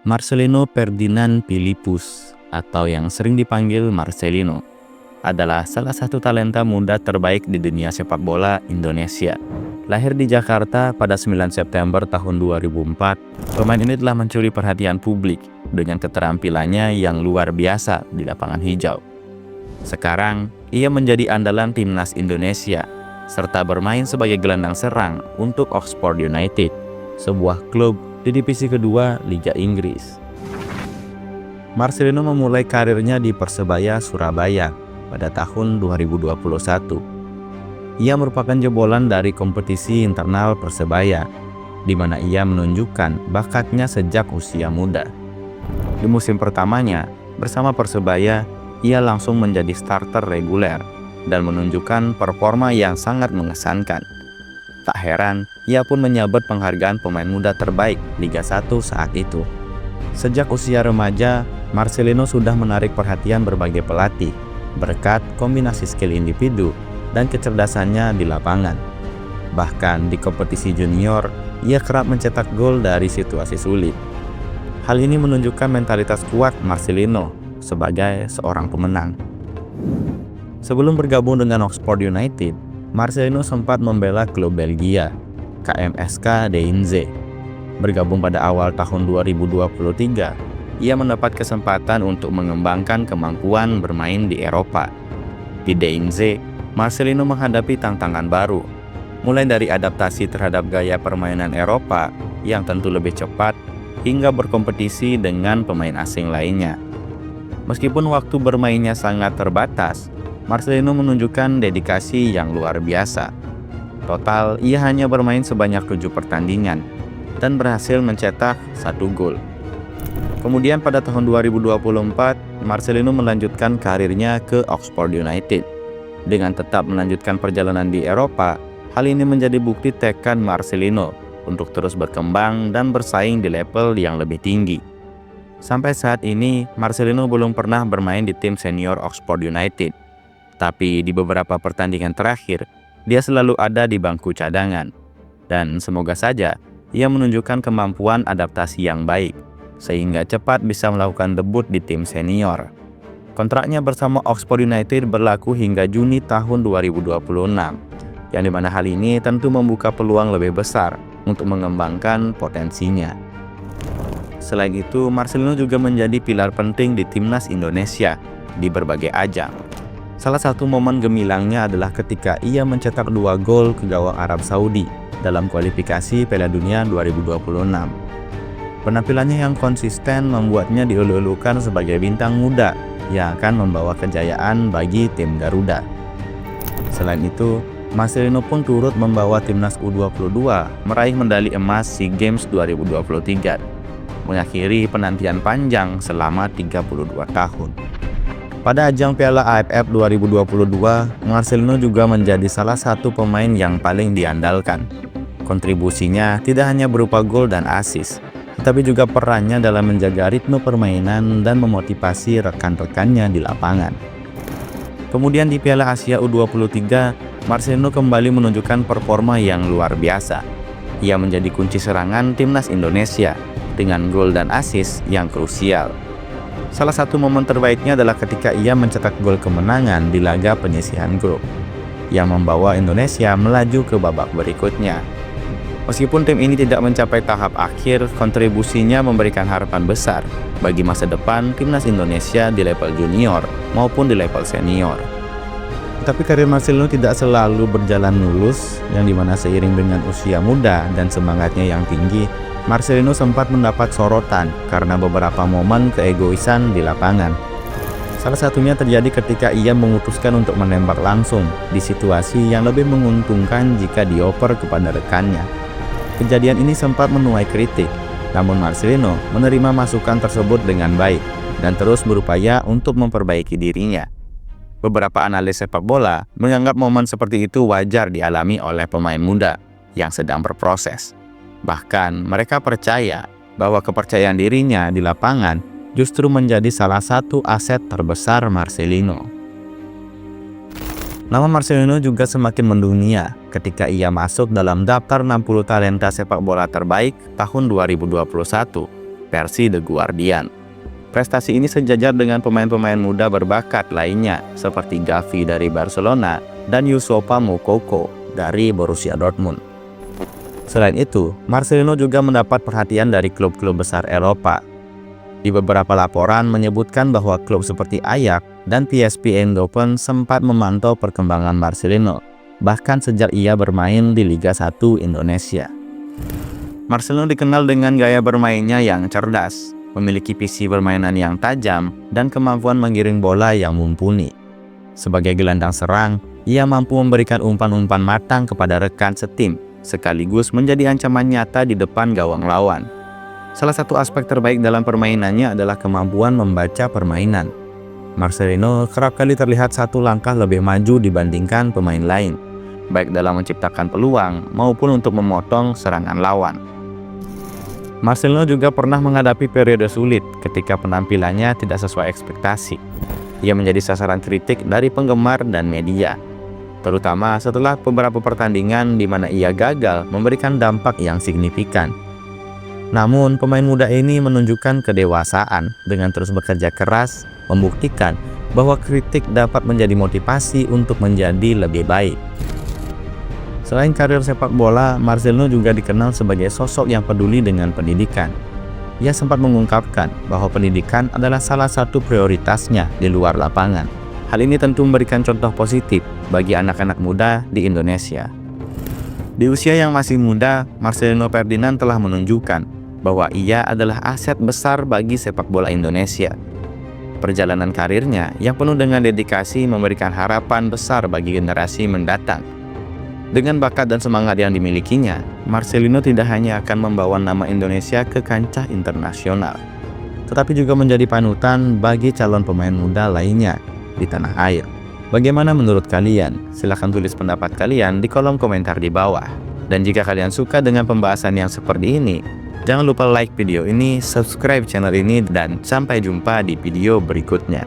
Marcelino Ferdinand Philippus, atau yang sering dipanggil Marcelino, adalah salah satu talenta muda terbaik di dunia sepak bola Indonesia. Lahir di Jakarta pada 9 September tahun 2004, pemain ini telah mencuri perhatian publik dengan keterampilannya yang luar biasa di lapangan hijau. Sekarang, ia menjadi andalan timnas Indonesia, serta bermain sebagai gelandang serang untuk Oxford United, sebuah klub di divisi kedua Liga Inggris. Marcelino memulai karirnya di Persebaya Surabaya pada tahun 2021. Ia merupakan jebolan dari kompetisi internal Persebaya, di mana ia menunjukkan bakatnya sejak usia muda. Di musim pertamanya, bersama Persebaya, ia langsung menjadi starter reguler dan menunjukkan performa yang sangat mengesankan. Tak heran, ia pun menyabet penghargaan pemain muda terbaik Liga 1 saat itu. Sejak usia remaja, Marcelino sudah menarik perhatian berbagai pelatih berkat kombinasi skill individu dan kecerdasannya di lapangan. Bahkan di kompetisi junior, ia kerap mencetak gol dari situasi sulit. Hal ini menunjukkan mentalitas kuat Marcelino sebagai seorang pemenang. Sebelum bergabung dengan Oxford United, Marcelino sempat membela klub Belgia, KMSK Deinze. Bergabung pada awal tahun 2023, ia mendapat kesempatan untuk mengembangkan kemampuan bermain di Eropa. Di Deinze, Marcelino menghadapi tantangan baru, mulai dari adaptasi terhadap gaya permainan Eropa yang tentu lebih cepat, hingga berkompetisi dengan pemain asing lainnya. Meskipun waktu bermainnya sangat terbatas, Marcelino menunjukkan dedikasi yang luar biasa. Total, ia hanya bermain sebanyak 7 pertandingan dan berhasil mencetak 1 gol. Kemudian pada tahun 2024, Marcelino melanjutkan karirnya ke Oxford United. Dengan tetap melanjutkan perjalanan di Eropa, hal ini menjadi bukti tekad Marcelino untuk terus berkembang dan bersaing di level yang lebih tinggi. Sampai saat ini, Marcelino belum pernah bermain di tim senior Oxford United. Tapi di beberapa pertandingan terakhir, dia selalu ada di bangku cadangan. Dan semoga saja ia menunjukkan kemampuan adaptasi yang baik, sehingga cepat bisa melakukan debut di tim senior. Kontraknya bersama Oxford United berlaku hingga Juni tahun 2026, yang dimana hal ini tentu membuka peluang lebih besar untuk mengembangkan potensinya. Selain itu, Marcelino juga menjadi pilar penting di timnas Indonesia di berbagai ajang. Salah satu momen gemilangnya adalah ketika ia mencetak 2 gol ke gawang Arab Saudi dalam kualifikasi Piala Dunia 2026. Penampilannya yang konsisten membuatnya dielu-elukan sebagai bintang muda yang akan membawa kejayaan bagi tim Garuda. Selain itu, Marcelino pun turut membawa timnas U22 meraih medali emas SEA Games 2023, mengakhiri penantian panjang selama 32 tahun. Pada ajang Piala AFF 2022, Marcelino juga menjadi salah satu pemain yang paling diandalkan. Kontribusinya tidak hanya berupa gol dan assist, tetapi juga perannya dalam menjaga ritme permainan dan memotivasi rekan-rekannya di lapangan. Kemudian di Piala Asia U23, Marcelino kembali menunjukkan performa yang luar biasa. Ia menjadi kunci serangan timnas Indonesia dengan gol dan assist yang krusial. Salah satu momen terbaiknya adalah ketika ia mencetak gol kemenangan di laga penyisihan grup, yang membawa Indonesia melaju ke babak berikutnya. Meskipun tim ini tidak mencapai tahap akhir, kontribusinya memberikan harapan besar bagi masa depan timnas Indonesia di level junior maupun di level senior. Tapi karir Marcelino tidak selalu berjalan mulus, yang dimana seiring dengan usia muda dan semangatnya yang tinggi, Marcelino sempat mendapat sorotan karena beberapa momen keegoisan di lapangan. Salah satunya terjadi ketika ia memutuskan untuk menembak langsung di situasi yang lebih menguntungkan jika dioper kepada rekannya. Kejadian ini sempat menuai kritik, namun Marcelino menerima masukan tersebut dengan baik dan terus berupaya untuk memperbaiki dirinya. Beberapa analis sepak bola menganggap momen seperti itu wajar dialami oleh pemain muda yang sedang berproses. Bahkan mereka percaya bahwa kepercayaan dirinya di lapangan justru menjadi salah satu aset terbesar Marcelino. Nama Marcelino juga semakin mendunia ketika ia masuk dalam daftar 60 talenta sepak bola terbaik tahun 2021 versi The Guardian. Prestasi ini sejajar dengan pemain-pemain muda berbakat lainnya seperti Gavi dari Barcelona dan Youssoufa Moukoko dari Borussia Dortmund. Selain itu, Marcelino juga mendapat perhatian dari klub-klub besar Eropa. Di beberapa laporan menyebutkan bahwa klub seperti Ajax dan PSV Eindhoven sempat memantau perkembangan Marcelino, bahkan sejak ia bermain di Liga 1 Indonesia. Marcelino dikenal dengan gaya bermainnya yang cerdas, memiliki visi permainan yang tajam, dan kemampuan menggiring bola yang mumpuni. Sebagai gelandang serang, ia mampu memberikan umpan-umpan matang kepada rekan setim, sekaligus menjadi ancaman nyata di depan gawang lawan. Salah satu aspek terbaik dalam permainannya adalah kemampuan membaca permainan. Marcelino kerap kali terlihat satu langkah lebih maju dibandingkan pemain lain, baik dalam menciptakan peluang maupun untuk memotong serangan lawan. Marcelino juga pernah menghadapi periode sulit ketika penampilannya tidak sesuai ekspektasi. Ia menjadi sasaran kritik dari penggemar dan media, terutama setelah beberapa pertandingan di mana ia gagal memberikan dampak yang signifikan. Namun, pemain muda ini menunjukkan kedewasaan dengan terus bekerja keras, membuktikan bahwa kritik dapat menjadi motivasi untuk menjadi lebih baik. Selain karir sepak bola, Marcelino juga dikenal sebagai sosok yang peduli dengan pendidikan. Ia sempat mengungkapkan bahwa pendidikan adalah salah satu prioritasnya di luar lapangan. Hal ini tentu memberikan contoh positif bagi anak-anak muda di Indonesia. Di usia yang masih muda, Marcelino Ferdinand telah menunjukkan bahwa ia adalah aset besar bagi sepak bola Indonesia. Perjalanan karirnya yang penuh dengan dedikasi memberikan harapan besar bagi generasi mendatang. Dengan bakat dan semangat yang dimilikinya, Marcelino tidak hanya akan membawa nama Indonesia ke kancah internasional, tetapi juga menjadi panutan bagi calon pemain muda lainnya di tanah air. Bagaimana menurut kalian? Silahkan tulis pendapat kalian di kolom komentar di bawah. Dan jika kalian suka dengan pembahasan yang seperti ini, jangan lupa like video ini, subscribe channel ini, dan sampai jumpa di video berikutnya.